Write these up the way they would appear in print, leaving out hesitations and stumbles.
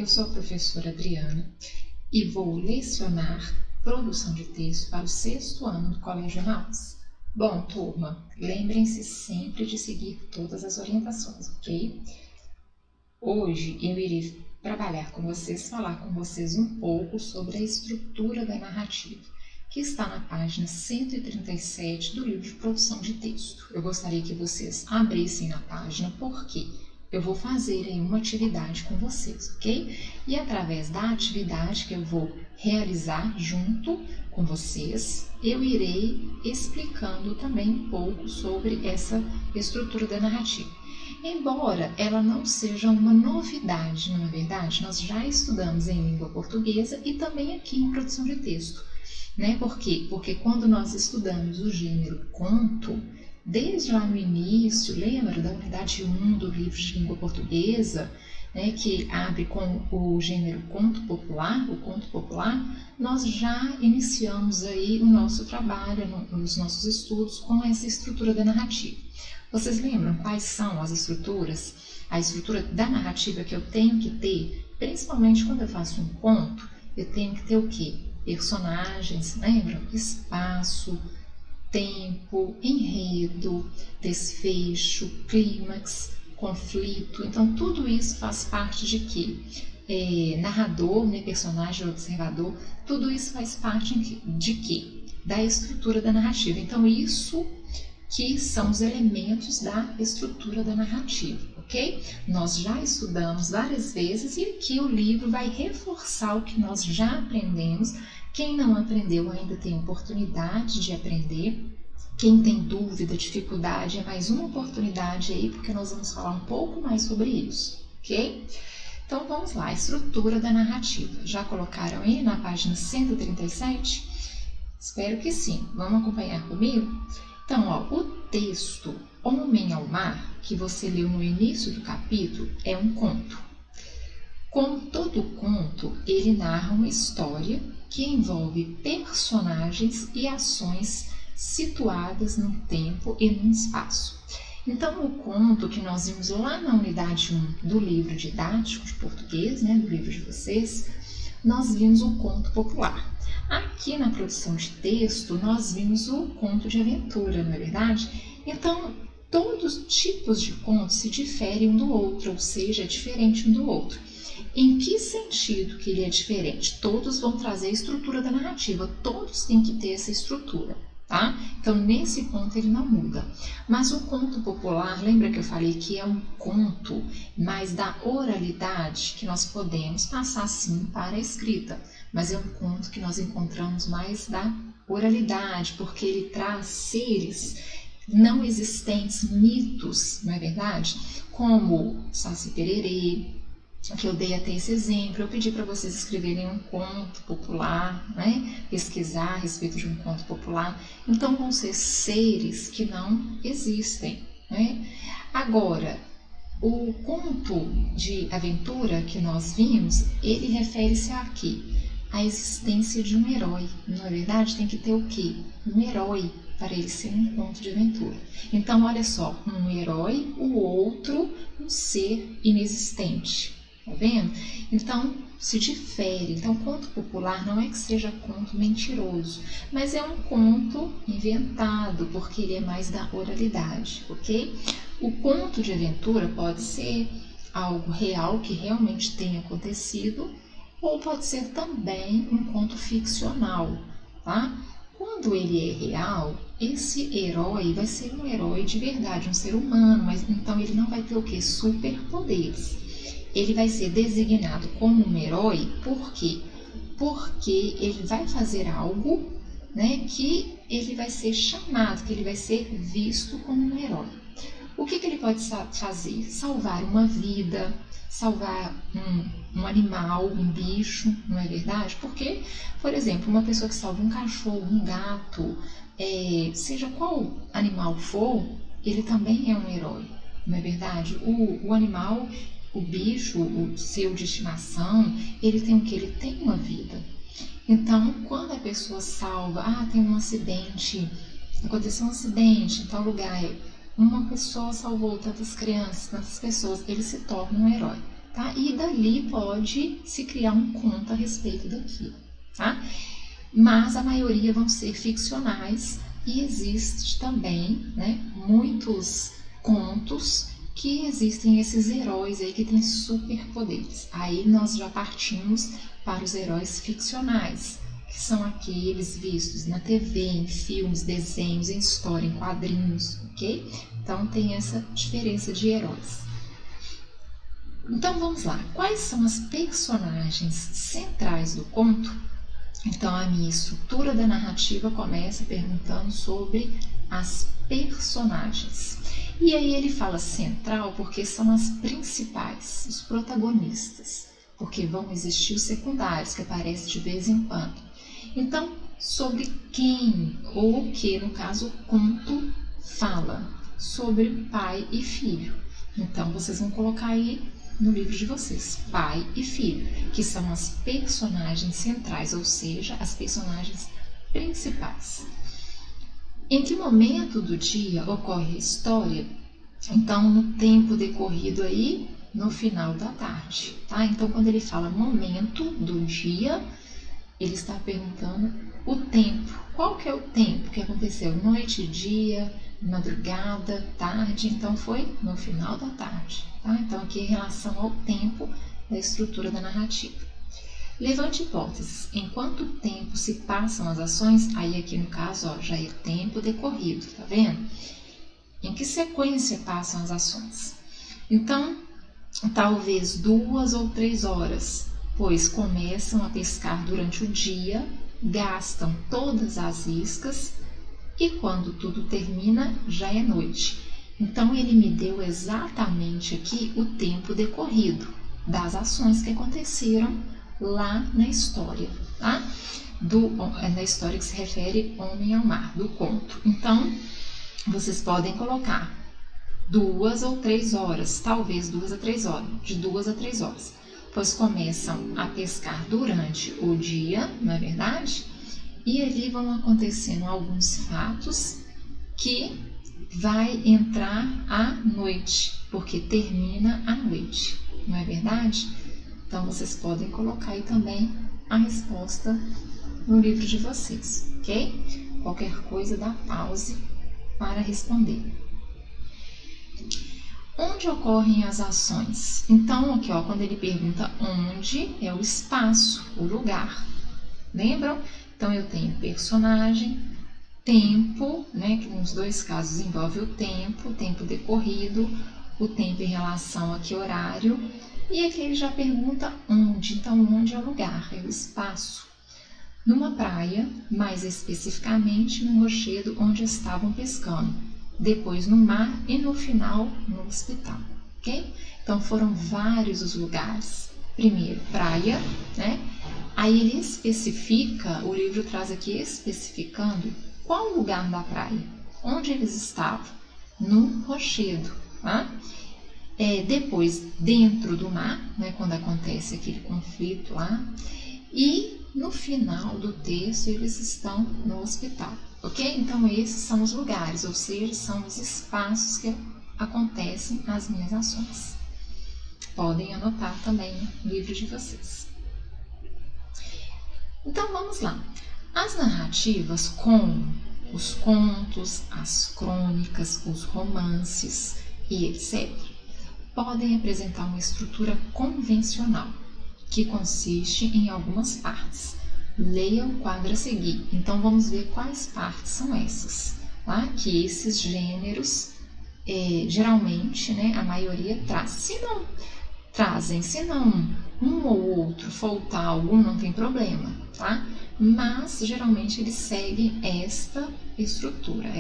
eu sou a professora Adriana e vou lecionar produção de texto para o 6º ano do Colégio House. Bom, turma, lembrem-se sempre de seguir todas as orientações, ok? Hoje eu irei trabalhar com vocês, falar com vocês um pouco sobre a estrutura da narrativa, que está na página 137 do livro de produção de texto. Eu gostaria que vocês abrissem na página, porque eu vou fazer aí uma atividade com vocês, ok? E através da atividade que eu vou realizar junto com vocês, eu irei explicando também um pouco sobre essa estrutura da narrativa. Embora ela não seja uma novidade, não é verdade? Nós já estudamos em língua portuguesa e também aqui em produção de texto, né? Por quê? Porque quando nós estudamos o gênero conto, desde lá no início, lembra da unidade 1 do livro de língua portuguesa, né, que abre com o gênero conto popular, o conto popular, nós já iniciamos aí o nosso trabalho, os nossos estudos com essa estrutura da narrativa. Vocês lembram quais são as estruturas? A estrutura da narrativa que eu tenho que ter, principalmente quando eu faço um conto, eu tenho que ter o quê? Personagens, lembram? Espaço, tempo, enredo, desfecho, clímax, conflito. Então, tudo isso faz parte de quê? Narrador, né, personagem, observador, tudo isso faz parte de quê? Da estrutura da narrativa. Então, isso que são os elementos da estrutura da narrativa, ok? Nós já estudamos várias vezes e aqui o livro vai reforçar o que nós já aprendemos. Quem não aprendeu ainda tem oportunidade de aprender. Quem tem dúvida, dificuldade, é mais uma oportunidade aí, porque nós vamos falar um pouco mais sobre isso, ok? Então vamos lá, estrutura da narrativa. Já colocaram aí na página 137? Espero que sim. Vamos acompanhar comigo? Então, ó, o texto Homem ao Mar, que você leu no início do capítulo, é um conto. Como todo conto, ele narra uma história que envolve personagens e ações situadas num tempo e num espaço. Então, o conto que nós vimos lá na unidade 1 do livro didático de português, né, do livro de vocês, nós vimos o conto popular. Aqui na produção de texto, nós vimos o conto de aventura, não é verdade? Então, todos os tipos de contos se diferem um do outro, ou seja, é diferente um do outro. Em que sentido que ele é diferente? Todos vão trazer a estrutura da narrativa, todos têm que ter essa estrutura, tá? Então, nesse ponto ele não muda. Mas o conto popular, lembra que eu falei que é um conto mais da oralidade, que nós podemos passar sim para a escrita, mas é um conto que nós encontramos mais da oralidade, porque ele traz seres não existentes, mitos, não é verdade? Como Saci Pererê, que eu dei até esse exemplo. Eu pedi para vocês escreverem um conto popular, né? Pesquisar a respeito de um conto popular. Então, vão ser seres que não existem, né? Agora, o conto de aventura que nós vimos, ele refere-se aqui à existência de um herói. Na verdade, tem que ter o quê? Um herói para ele ser um conto de aventura. Então, olha só, um herói, o outro um ser inexistente. Tá vendo? Então, se difere. Então, conto popular não é que seja conto mentiroso, mas é um conto inventado, porque ele é mais da oralidade, ok? O conto de aventura pode ser algo real, que realmente tenha acontecido, ou pode ser também um conto ficcional, tá? Quando ele é real, esse herói vai ser um herói de verdade, um ser humano, mas então ele não vai ter o quê? Superpoderes. Ele vai ser designado como um herói, por quê? Porque ele vai fazer algo, né, que ele vai ser chamado, que ele vai ser visto como um herói. O que ele pode fazer? Salvar uma vida, salvar um animal, um bicho, não é verdade? Porque, por exemplo, uma pessoa que salva um cachorro, um gato, seja qual animal for, ele também é um herói, não é verdade? O animal, o bicho, o seu de estimação, ele tem o que? Ele tem uma vida. Então, quando a pessoa salva, tem um acidente, aconteceu um acidente em tal lugar, uma pessoa salvou tantas crianças, tantas pessoas, ele se torna um herói. tá? E dali pode se criar um conto a respeito daquilo, tá? Mas a maioria vão ser ficcionais e existe também, né, muitos contos que existem esses heróis aí que têm superpoderes. Aí nós já partimos para os heróis ficcionais, que são aqueles vistos na TV, em filmes, desenhos, em história, em quadrinhos, ok? Então tem essa diferença de heróis. Então vamos lá, quais são as personagens centrais do conto? Então a minha estrutura da narrativa começa perguntando sobre as personagens. E aí ele fala central porque são as principais, os protagonistas, porque vão existir os secundários que aparecem de vez em quando. Então, sobre quem ou o que, no caso, o conto fala, sobre pai e filho. Então, vocês vão colocar aí no livro de vocês, pai e filho, que são as personagens centrais, ou seja, as personagens principais. Em que momento do dia ocorre a história? Então, no tempo decorrido aí, no final da tarde, tá? Então, quando ele fala momento do dia, ele está perguntando o tempo. Qual que é o tempo que aconteceu? Noite, dia, madrugada, tarde. Então, foi no final da tarde, tá? Então, aqui em relação ao tempo da estrutura da narrativa. Levante hipóteses. Em quanto tempo se passam as ações? Aí aqui no caso, ó, já é tempo decorrido, tá vendo? Em que sequência passam as ações? Então, talvez 2 ou 3 horas, pois começam a pescar durante o dia, gastam todas as iscas e quando tudo termina, já é noite. Então, ele me deu exatamente aqui o tempo decorrido das ações que aconteceram lá na história, tá? Na história que se refere Homem ao Mar, do conto. Então, vocês podem colocar 2 ou 3 horas, talvez 2 a 3 horas, de 2 a 3 horas, pois começam a pescar durante o dia, não é verdade? E ali vão acontecendo alguns fatos que vai entrar à noite, porque termina à noite, não é verdade? Então, vocês podem colocar aí também a resposta no livro de vocês, ok? Qualquer coisa, dá pause para responder. Onde ocorrem as ações? Então, aqui, ó, quando ele pergunta onde, é o espaço, o lugar. Lembram? Então, eu tenho personagem, tempo, né, que nos dois casos envolve o tempo decorrido, o tempo em relação a que horário, e aqui ele já pergunta onde. Então, onde é o lugar? É o espaço. Numa praia, mais especificamente no rochedo onde estavam pescando, depois no mar e no final no hospital, ok? Então foram vários os lugares. Primeiro, praia, né? Aí ele especifica, o livro traz aqui especificando qual lugar da praia, onde eles estavam, no rochedo, tá? Depois dentro do mar, né? Quando acontece aquele conflito lá, e no final do texto eles estão no hospital, ok? Então esses são os lugares, ou seja, são os espaços que acontecem as minhas ações. Podem anotar também no livro de vocês. Então vamos lá. As narrativas como os contos, as crônicas, os romances e etc. podem apresentar uma estrutura convencional, que consiste em algumas partes. Leia o quadro a seguir. Então, vamos ver quais partes são essas, tá? Que esses gêneros, geralmente, né, a maioria traz. Se não trazem, se não um ou outro faltar algum, não tem problema, tá? Mas, geralmente, eles seguem esta estrutura que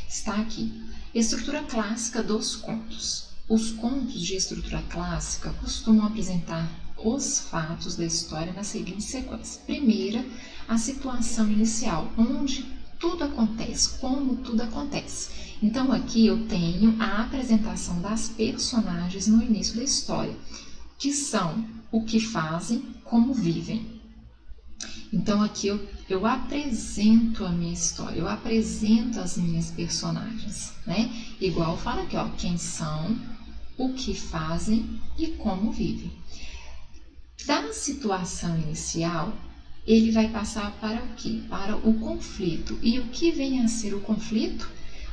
está aqui. Estrutura clássica dos contos. Os contos de estrutura clássica costumam apresentar os fatos da história na seguinte sequência. Primeira, a situação inicial, onde tudo acontece, como tudo acontece. Então, aqui eu tenho a apresentação das personagens no início da história, que são o que fazem, como vivem. Então, aqui eu apresento a minha história, eu apresento as minhas personagens, né? Igual fala aqui, ó, quem são, o que fazem e como vivem. Da situação inicial, ele vai passar para o quê? Para o conflito. E o que vem a ser o conflito?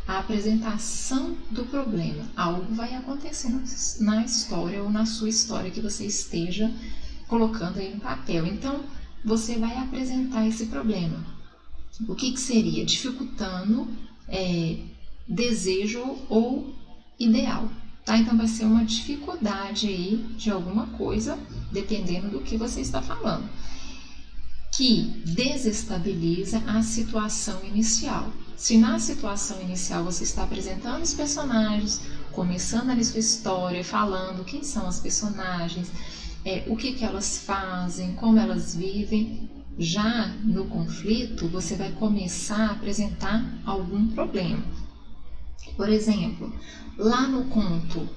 A apresentação do problema. Algo vai acontecer na história ou na sua história que você esteja colocando aí no papel. Então, você vai apresentar esse problema. O que seria? Dificultando desejo ou ideal. Tá? Então, vai ser uma dificuldade aí de alguma coisa, dependendo do que você está falando, que desestabiliza a situação inicial. Se na situação inicial você está apresentando os personagens, começando ali sua história, falando quem são as personagens, o que elas fazem, como elas vivem, já no conflito você vai começar a apresentar algum problema. Por exemplo, lá no conto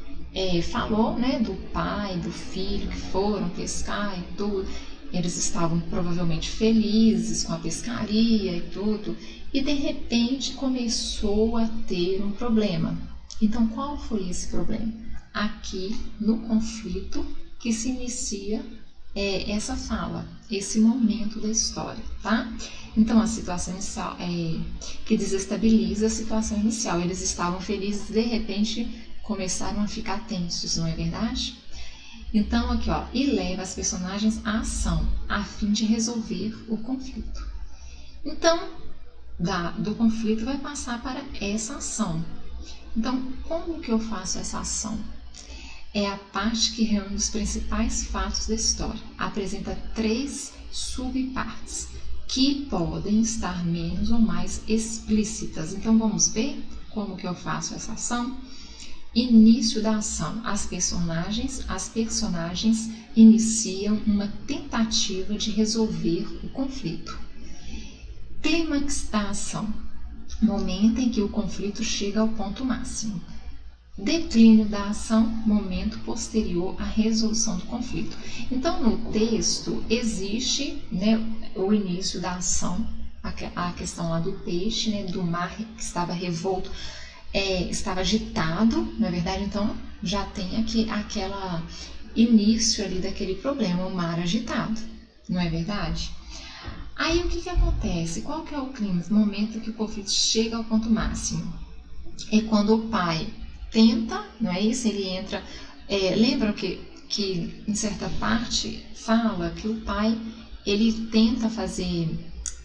falou, né, do pai, do filho que foram pescar e tudo. Eles estavam provavelmente felizes com a pescaria e tudo, e de repente começou a ter um problema. Então, qual foi esse problema? Aqui no conflito que se inicia essa fala, esse momento da história, tá? Então, a situação inicial que desestabiliza a situação inicial. Eles estavam felizes, de repente começaram a ficar tensos, não é verdade? Então, aqui, ó, e leva as personagens à ação, a fim de resolver o conflito. Então, do conflito vai passar para essa ação. Então, como que eu faço essa ação? É a parte que reúne os principais fatos da história. Apresenta 3 subpartes, que podem estar menos ou mais explícitas. Então, vamos ver como que eu faço essa ação? Início da ação. As personagens iniciam uma tentativa de resolver o conflito. Clímax da ação. Momento em que o conflito chega ao ponto máximo. Declínio da ação, momento posterior à resolução do conflito. Então, no texto, existe, né, o início da ação, a questão lá do peixe, né, do mar que estava revolto, estava agitado, na verdade, então já tem aqui aquela início ali daquele problema, o mar agitado, não é verdade? Aí o que acontece? Qual que é o clima? O momento que o conflito chega ao ponto máximo. É quando o pai tenta, não é isso? Ele entra, lembram que em certa parte fala que o pai, ele tenta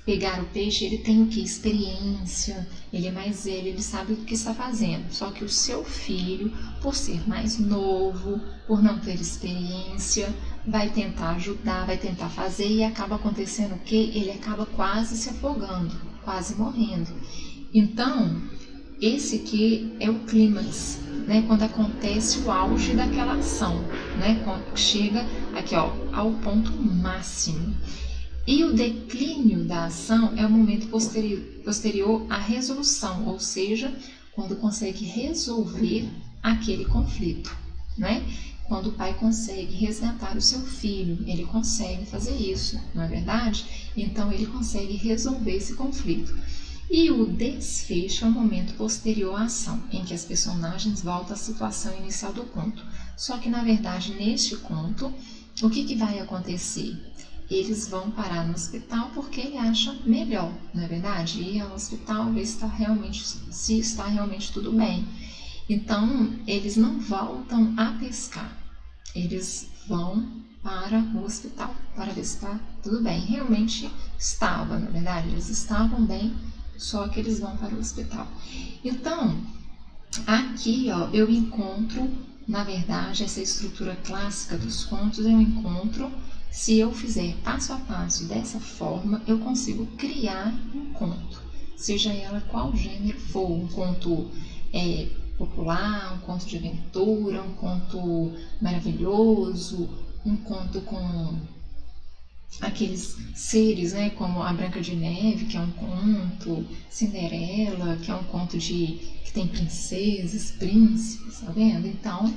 pegar o peixe, ele tem o que? Experiência, ele é mais velho, ele sabe o que está fazendo. Só que o seu filho, por ser mais novo, por não ter experiência, vai tentar ajudar, vai tentar fazer e acaba acontecendo o quê? Ele acaba quase se afogando, quase morrendo. Então, esse aqui é o clímax, né? Quando acontece o auge daquela ação, né? Quando chega aqui, ó, ao ponto máximo. E o declínio da ação é o momento posterior à resolução, ou seja, quando consegue resolver aquele conflito, né? Quando o pai consegue resgatar o seu filho, ele consegue fazer isso, não é verdade? Então ele consegue resolver esse conflito. E o desfecho é o momento posterior à ação, em que as personagens voltam à situação inicial do conto. Só que, na verdade, neste conto, o que vai acontecer? Eles vão parar no hospital porque ele acha melhor, não é verdade? Ir ao hospital, ver se está realmente tudo bem. Então, eles não voltam a pescar, eles vão para o hospital para ver se está tudo bem. Realmente estava, na verdade, eles estavam bem, só que eles vão para o hospital. Então, aqui, ó, eu encontro, na verdade, essa estrutura clássica dos contos, eu encontro. Se eu fizer passo a passo dessa forma, eu consigo criar um conto, seja ela qual gênero for, um conto popular, um conto de aventura, um conto maravilhoso, um conto com aqueles seres, né, como a Branca de Neve, que é um conto, Cinderela, que é um conto que tem princesas, príncipes, tá vendo? Então,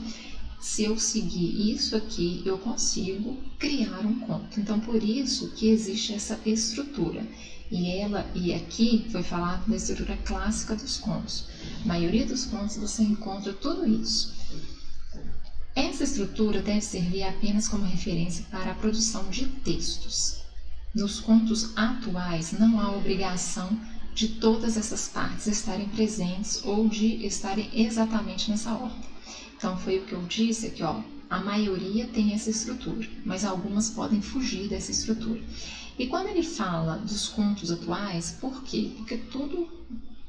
se eu seguir isso aqui, eu consigo criar um conto. Então, por isso que existe essa estrutura. E aqui foi falado da estrutura clássica dos contos. Na maioria dos contos você encontra tudo isso. Essa estrutura deve servir apenas como referência para a produção de textos. Nos contos atuais, não há obrigação de todas essas partes estarem presentes ou de estarem exatamente nessa ordem. Então, foi o que eu disse aqui, ó. A maioria tem essa estrutura, mas algumas podem fugir dessa estrutura. E quando ele fala dos contos atuais, por quê? Porque tudo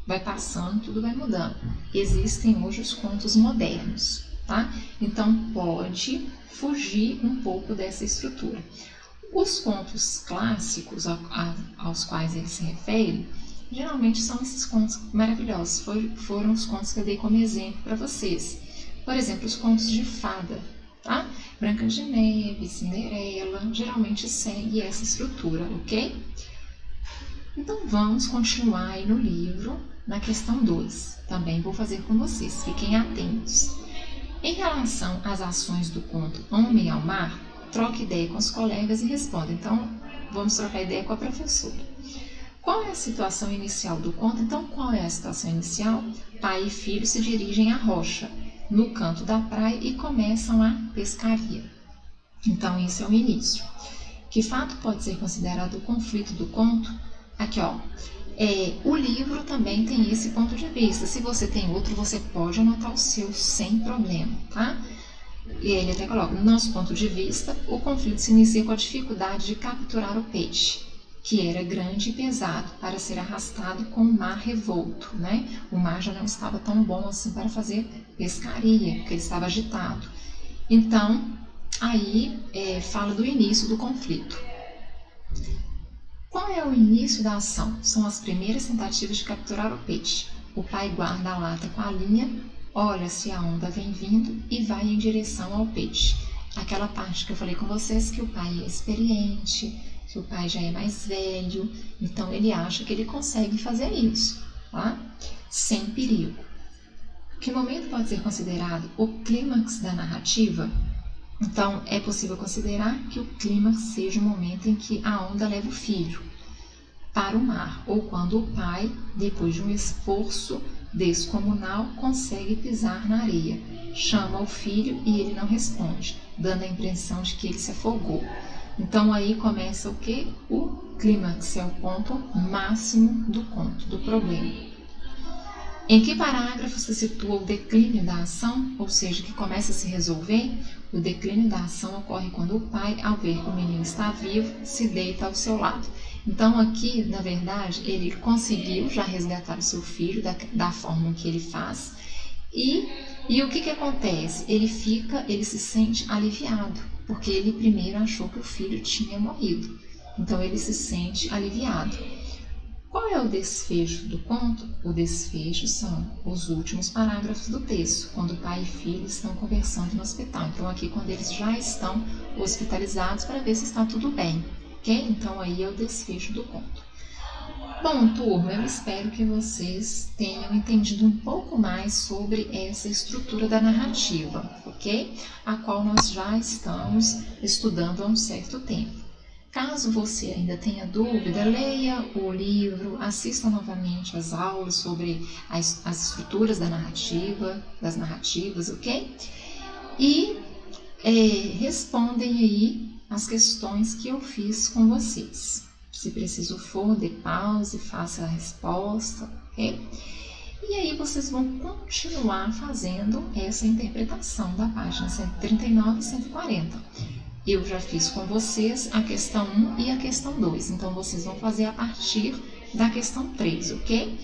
vai passando, tudo vai mudando. Existem hoje os contos modernos, tá? Então, pode fugir um pouco dessa estrutura. Os contos clássicos aos quais ele se refere, geralmente são esses contos maravilhosos. Foram os contos que eu dei como exemplo para vocês. Por exemplo, os contos de fada, tá? Branca de Neve, Cinderela, geralmente segue essa estrutura, ok? Então, vamos continuar aí no livro, na questão 2. Também vou fazer com vocês, fiquem atentos. Em relação às ações do conto Homem ao Mar, troque ideia com os colegas e responda. Então, vamos trocar ideia com a professora. Qual é a situação inicial do conto? Então, qual é a situação inicial? Pai e filho se dirigem à rocha, no canto da praia, e começam a pescaria. Então, isso é o início. Que fato pode ser considerado o conflito do conto? Aqui, ó. O livro também tem esse ponto de vista. Se você tem outro, você pode anotar o seu sem problema, tá? E ele até coloca, no nosso ponto de vista, o conflito se inicia com a dificuldade de capturar o peixe, que era grande e pesado para ser arrastado com o mar revolto, né? O mar já não estava tão bom assim para fazer pescaria, porque ele estava agitado. Então, aí fala do início do conflito. Qual é o início da ação? São as primeiras tentativas de capturar o peixe. O pai guarda a lata com a linha, olha se a onda vem vindo e vai em direção ao peixe. Aquela parte que eu falei com vocês que o pai é experiente, que o pai já é mais velho, então ele acha que ele consegue fazer isso, tá? Sem perigo. Que momento pode ser considerado o clímax da narrativa? Então, é possível considerar que o clímax seja o momento em que a onda leva o filho para o mar, ou quando o pai, depois de um esforço descomunal, consegue pisar na areia. Chama o filho e ele não responde, dando a impressão de que ele se afogou. Então, aí começa o quê? O clímax, é o ponto máximo do conto, do problema. Em que parágrafo se situa o declínio da ação, ou seja, que começa a se resolver? O declínio da ação ocorre quando o pai, ao ver que o menino está vivo, se deita ao seu lado. Então, aqui, na verdade, ele conseguiu já resgatar o seu filho da forma que ele faz. E o que acontece? Ele se sente aliviado, porque ele primeiro achou que o filho tinha morrido. Então, ele se sente aliviado. Qual é o desfecho do conto? O desfecho são os últimos parágrafos do texto, quando pai e filho estão conversando no hospital. Então, aqui, quando eles já estão hospitalizados para ver se está tudo bem, ok? Então, aí é o desfecho do conto. Bom, turma, eu espero que vocês tenham entendido um pouco mais sobre essa estrutura da narrativa, ok? A qual nós já estamos estudando há um certo tempo. Caso você ainda tenha dúvida, leia o livro, assista novamente as aulas sobre as estruturas das narrativas, ok? E respondem aí as questões que eu fiz com vocês. Se preciso for, dê pause, faça a resposta, ok? E aí vocês vão continuar fazendo essa interpretação da página 139 e 140. Eu já fiz com vocês a questão 1 e a questão 2, então vocês vão fazer a partir da questão 3, ok?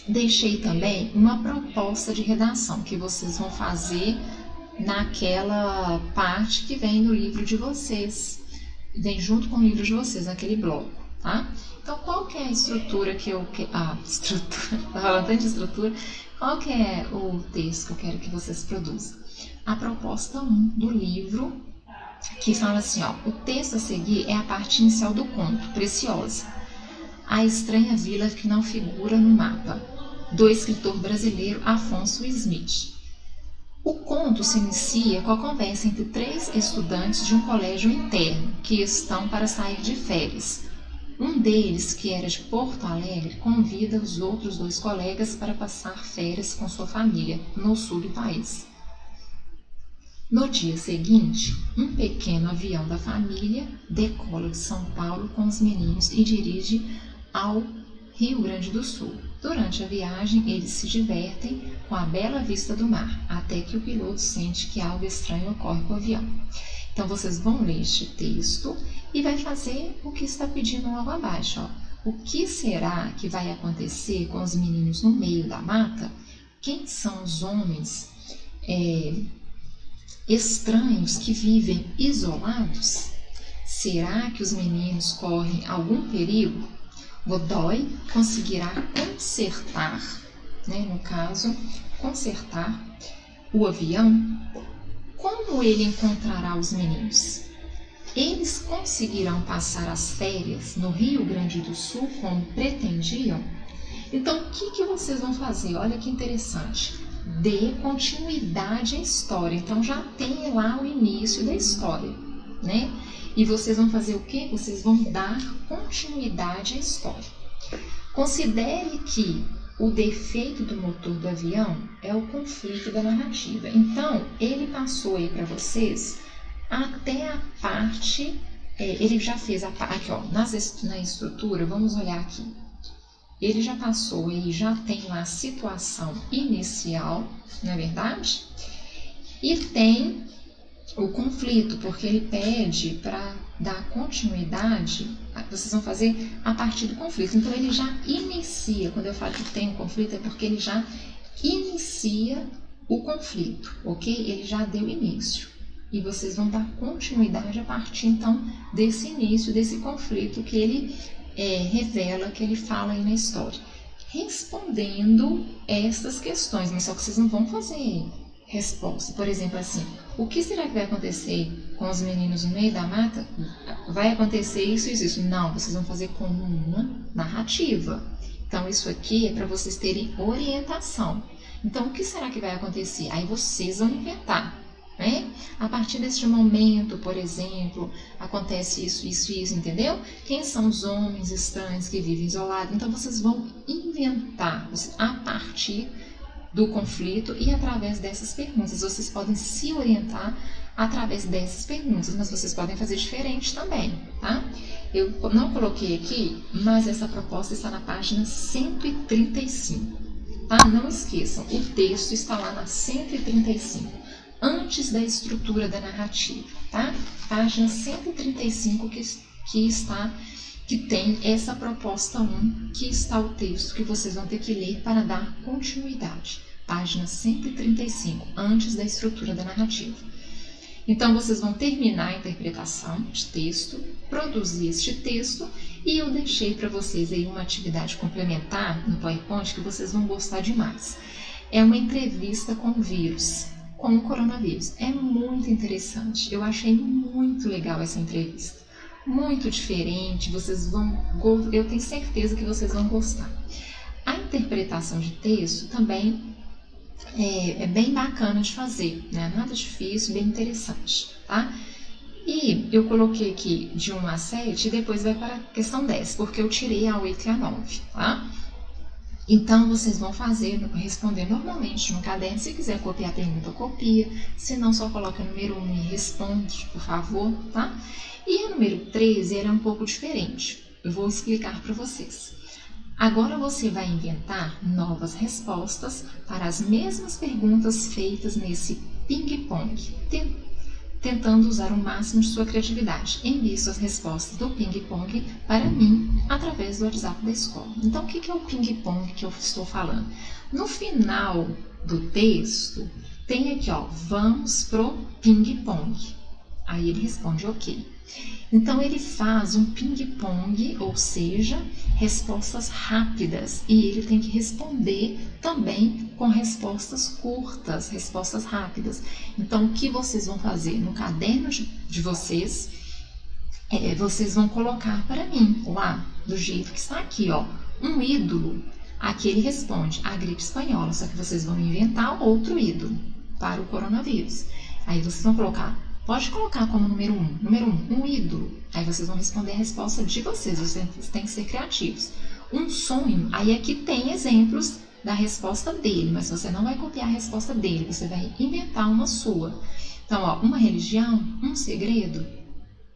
Deixei também uma proposta de redação que vocês vão fazer naquela parte que vem no livro de vocês, vem junto com o livro de vocês, naquele bloco, tá? Então, qual que é a estrutura que eu... tá falando tanto de estrutura. Qual que é o texto que eu quero que vocês produzam? A proposta 1 do livro, que fala assim, ó, o texto a seguir é a parte inicial do conto, Preciosa, a estranha vila que não figura no mapa, do escritor brasileiro Afonso Smith. O conto se inicia com a conversa entre 3 estudantes de um colégio interno que estão para sair de férias. Um deles, que era de Porto Alegre, convida os outros 2 colegas para passar férias com sua família no sul do país. No dia seguinte, um pequeno avião da família decola de São Paulo com os meninos e dirige ao Rio Grande do Sul. Durante a viagem, eles se divertem com a bela vista do mar, até que o piloto sente que algo estranho ocorre com o avião. Então, vocês vão ler este texto e vai fazer o que está pedindo logo abaixo. Ó. O que será que vai acontecer com os meninos no meio da mata? Quem são os homens estranhos que vivem isolados? Será que os meninos correm algum perigo? Godoy conseguirá consertar, no caso, consertar o avião? Como ele encontrará os meninos? Eles conseguirão passar as férias no Rio Grande do Sul como pretendiam? Então, o que vocês vão fazer? Olha que interessante. Dê continuidade à história. Então, já tem lá o início da história, né? E vocês vão fazer o quê? Vocês vão dar continuidade à história. Considere que o defeito do motor do avião é o conflito da narrativa. Então, ele passou aí para vocês até a parte, ele já fez a parte, aqui ó, na estrutura, vamos olhar aqui. Ele já passou aí, já tem lá a situação inicial, não é verdade? E tem o conflito, porque ele pede para dar continuidade, vocês vão fazer a partir do conflito. Então, ele já inicia, quando eu falo que tem um conflito, é porque ele já inicia o conflito, ok? Ele já deu início. E vocês vão dar continuidade a partir, então, desse início, desse conflito que ele revela, que ele fala aí na história. Respondendo essas questões, mas só que vocês não vão fazer resposta. Por exemplo, assim, o que será que vai acontecer com os meninos no meio da mata? Vai acontecer isso e isso. Não, vocês vão fazer como uma narrativa. Então, isso aqui é para vocês terem orientação. Então, o que será que vai acontecer? Aí vocês vão inventar, né? A partir deste momento, por exemplo, acontece isso, isso e isso, entendeu? Quem são os homens estranhos que vivem isolados? Então, vocês vão inventar a partir do conflito e através dessas perguntas. Vocês podem se orientar através dessas perguntas, mas vocês podem fazer diferente também, tá? Eu não coloquei aqui, mas essa proposta está na página 135, tá? Não esqueçam, o texto está lá na 135, antes da estrutura da narrativa, tá? Página 135 que tem essa proposta 1, que está o texto que vocês vão ter que ler para dar continuidade. Página 135, antes da estrutura da narrativa. Então, vocês vão terminar a interpretação de texto, produzir este texto, e eu deixei para vocês aí uma atividade complementar no PowerPoint que vocês vão gostar demais. É uma entrevista com o vírus, com o coronavírus. É muito interessante, eu achei muito legal essa entrevista. Muito diferente, eu tenho certeza que vocês vão gostar. A interpretação de texto também é bem bacana de fazer, né? Nada difícil, bem interessante, tá? E eu coloquei aqui de 1 a 7 e depois vai para a questão 10, porque eu tirei a 8 e a 9, tá? Então, vocês vão responder normalmente no caderno. Se quiser copiar a pergunta, copia. Se não, só coloca o número 1 e responde, por favor, tá? E a número 13 era um pouco diferente. Eu vou explicar para vocês. Agora você vai inventar novas respostas para as mesmas perguntas feitas nesse ping-pong, tentando usar o máximo de sua criatividade. Envie suas respostas do ping-pong para mim através do WhatsApp da escola. Então, o que é o ping-pong que eu estou falando? No final do texto, tem aqui, ó, vamos pro ping-pong. Aí ele responde ok. Então, ele faz um ping-pong, ou seja, respostas rápidas. E ele tem que responder também com respostas curtas, respostas rápidas. Então, o que vocês vão fazer? No caderno de vocês, vocês vão colocar para mim, lá, do jeito que está aqui, ó, um ídolo. Aqui ele responde, a gripe espanhola, só que vocês vão inventar outro ídolo para o coronavírus. Aí vocês vão colocar... Pode colocar como número 1. Número 1, um ídolo. Aí vocês vão responder a resposta de vocês. Vocês têm que ser criativos. Um sonho. Aí aqui tem exemplos da resposta dele, mas você não vai copiar a resposta dele. Você vai inventar uma sua. Então, ó, uma religião, um segredo.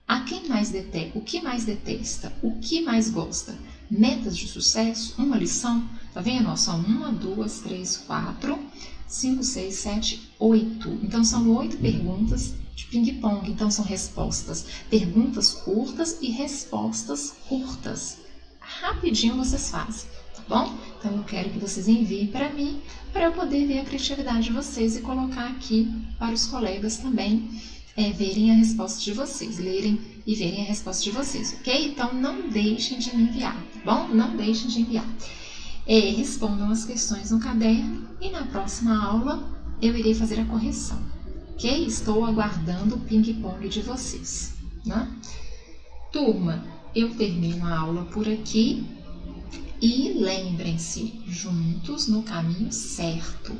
A quem mais detesta? O que mais detesta? O que mais gosta? Metas de sucesso? Uma lição? Tá vendo? Ó, são 1, 2, 3, 4, 5, 6, 7, 8. Então, são 8 perguntas de ping-pong. Então, são respostas, perguntas curtas e respostas curtas. Rapidinho vocês fazem, tá bom? Então, eu quero que vocês enviem para mim, para eu poder ver a criatividade de vocês e colocar aqui para os colegas também verem a resposta de vocês, lerem e verem a resposta de vocês, ok? Então, não deixem de me enviar, tá bom? Não deixem de enviar. Respondam as questões no caderno e na próxima aula eu irei fazer a correção, ok? Estou aguardando o ping-pong de vocês, né? Turma, eu termino a aula por aqui e lembrem-se, juntos no caminho certo.